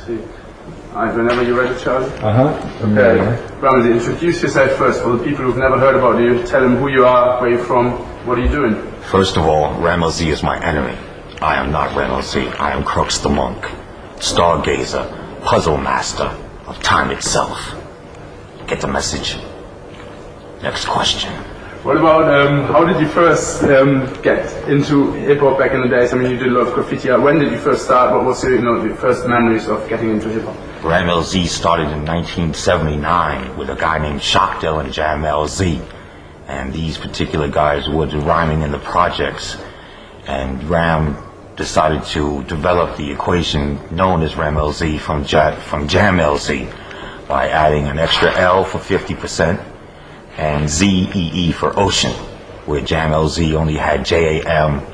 see. Alright, whenever you're ready, Charlie. Okay. Ramsey, introduce yourself first for the people who've never heard about you. Tell them who you are, where you're from, what are you doing? First of all, D.R.Z is my enemy. I am not D.R.Z. I am Crux the monk, stargazer, puzzle master of time itself. Get the message? Next question. What about, how did you first get into hip-hop back in the days? I mean, you did a lot of graffiti art. When did you first start? What was your, the first memories of getting into hip-hop? D.R.Z started in 1979 with a guy named Shockdale and Jam.Z. And these particular guys were rhyming in the projects. And Ram decided to develop the equation known as Ram.Z from Jam.Z by adding an extra L for 50%. And ZEE for ocean, where Jam.Z only had JAMELZ.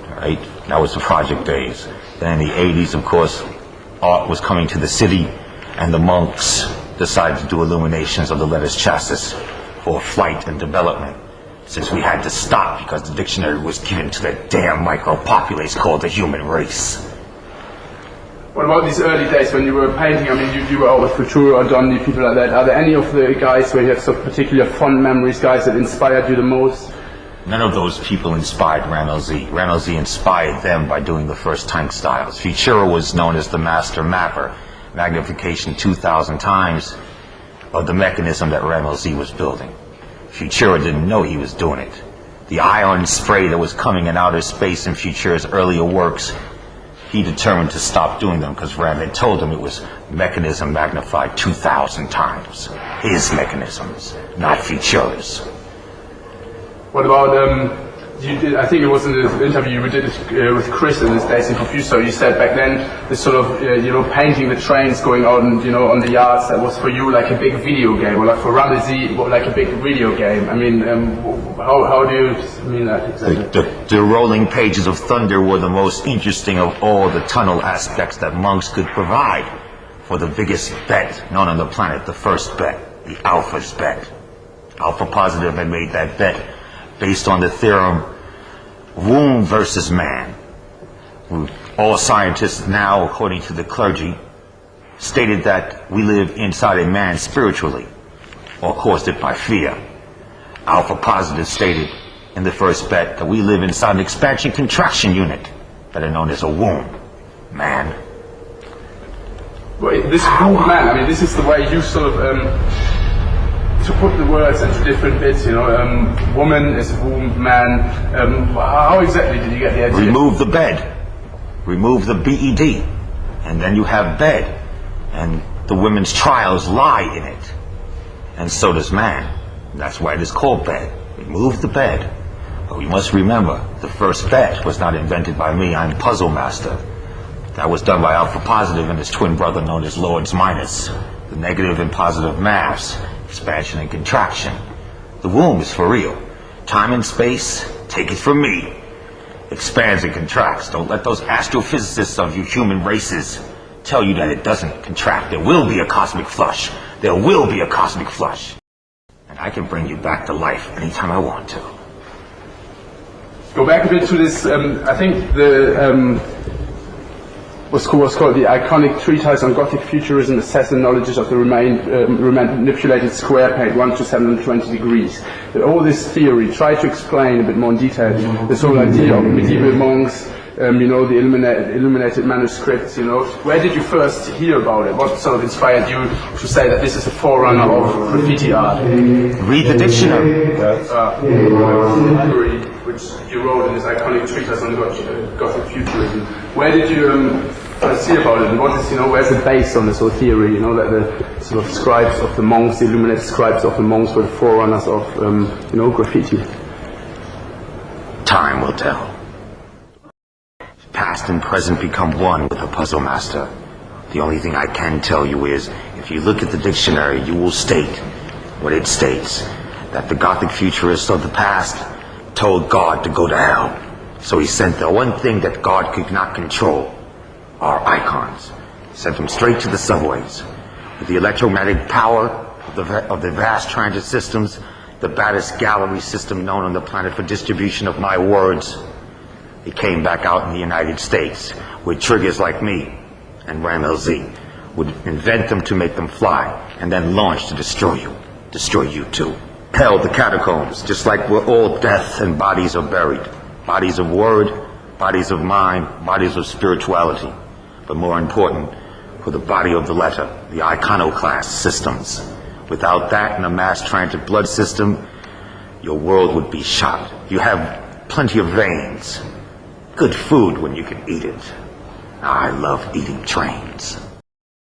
Alright, that was the project days. Then in the 80s, of course, art was coming to the city, and the monks decided to do illuminations of the letters chassis for flight and development, since we had to stop because the dictionary was given to that damn micro-populace called the human race. What about these early days when you were painting? I mean, you were out with Couture or Donny, people like that. Are there any of the guys where you have some particular fond memories, guys that inspired you the most? None of those people inspired Ram.Z. Ram.Z inspired them by doing the first tank styles. Futura was known as the master mapper, magnification 2,000 times of the mechanism that Ram.Z was building. Futura didn't know he was doing it. The ion spray that was coming in outer space in Futura's earlier works, he determined to stop doing them because Ram had told him it was mechanism magnified 2,000 times. His mechanisms, not Futura's. What about, you did, I think it was in the interview we did with Chris in his days in Confused, so you said back then, this sort of, painting the trains going out and, on the yards, that was for you like a big video game, or like for Ram.Z, like a big video game. I mean, how do you mean that exactly? The rolling pages of thunder were the most interesting of all the tunnel aspects that monks could provide for the biggest bet known on the planet, the first bet, the Alpha's bet. Alpha Positive had made that bet based on the theorem womb versus man. All scientists now, according to the clergy, stated that we live inside a man spiritually, or caused it by fear. Alpha Positive stated in the first bet that we live inside an expansion-contraction unit, better known as a womb, man. Well, this womb, man, I mean, this is the way you sort of, to put the words into different bits, woman is womb, man. How exactly did you get the idea? Remove the bed. Remove the BED. And then you have bed. And the women's trials lie in it. And so does man. That's why it is called bed. Remove the bed. But we must remember, the first bet was not invented by me. I'm puzzle master. That was done by Alpha Positive and his twin brother known as Lords Minus. The negative and positive maths. Expansion and contraction. The womb is for real. Time and space, take it from me, expands and contracts. Don't let those astrophysicists of you human races tell you that it doesn't contract. There will be a cosmic flush. There will be a cosmic flush. And I can bring you back to life anytime I want to. Go back a bit to this, I think the what's called the iconic treatise on Gothic futurism, assessing knowledges of the manipulated square paint 1 to 720 degrees. All this theory, try to explain a bit more in detail this whole idea of medieval monks, the illuminated manuscripts, Where did you first hear about it? What sort of inspired you to say that this is a forerunner of graffiti art? Read the dictionary. Which you wrote in this iconic treatise on Gothic futurism. Where did you first hear about it, and what is, where's it based on this whole theory, that the sort of scribes of the monks, the illuminated scribes of the monks were the forerunners of, graffiti? Time will tell. Past and present become one with the puzzle master. The only thing I can tell you is, if you look at the dictionary, you will state what it states, that the Gothic futurists of the past told God to go to hell. So he sent the one thing that God could not control, our icons. Sent them straight to the subways. With the electromagnetic power of the vast transit systems, the baddest gallery system known on the planet for distribution of my words, it came back out in the United States, where triggers like me and RAM-LZ would invent them to make them fly, and then launch to destroy you too. Hell, the catacombs, just like where all death and bodies are buried. Bodies of word, bodies of mind, bodies of spirituality. But more important, for the body of the letter, the iconoclast systems. Without that and a mass transit blood system, your world would be shot. You have plenty of veins. Good food when you can eat it. I love eating trains.